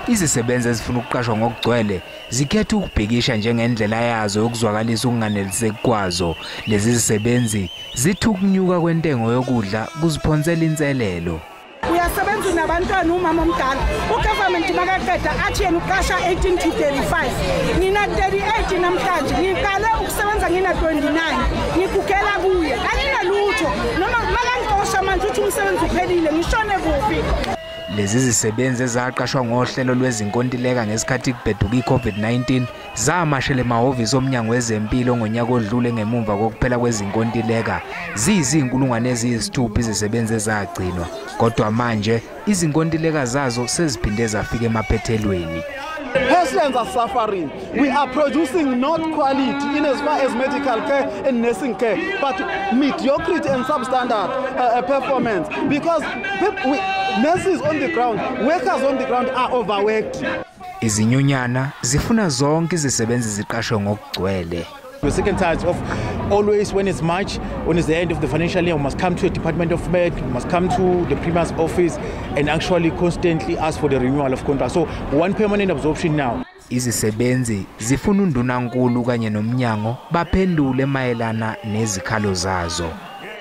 Izisebenzi ezifuna ukuqashwa ngokugcwele zikhetha ukubhekisha njengendlela yazo yokuzwakalisa ukunganeliseki kwazo. Lezi zisebenzi zithi ukunyuka kwentengo yokudla kuziphonsela inselelo. Uyasebenza nabantwana umama omdala. Ugovernment makaqeda athi yena uqasha 18 to 35. Ngina 38 namhlanje. Ngiqale ukusebenza ngina 29. Ngikugela kuye. Anginalutho. Noma makangixosha manje uthi umsebenzi uphelile ngishone kuphi. Lezi zisebenzi ezaqashwa ngohlelo lwezinkontileka ngesikhathi kubheduka iCovid-19 zamashela emahhovisi omnyango wezempilo ngonyaka odlule ngemumva kokuphela kwezinkontileka. Ziyizinkulungwane eziyisithupha izisebenzi ezagcinwa, kodwa manje izinkontileka zazo seziphinde zafika emaphethelweni. Patients are suffering. We are producing not quality in as far as medical care and nursing care, but mediocrity and substandard performance, because nurses on the ground, workers on the ground are overworked. Izinyunyana zifuna zonke izisebenzi ziqashwe ngokugcwele. We're sick and tired of always when it's March, when it's the end of the financial year, we must come to a Department of Med, we must come to the Premier's office and actually constantly ask for the renewal of contract. So one permanent absorption now. Izisebenzi zifuna undunankulu kanye nomnyango baphendule mayelana nezikhalo zazo.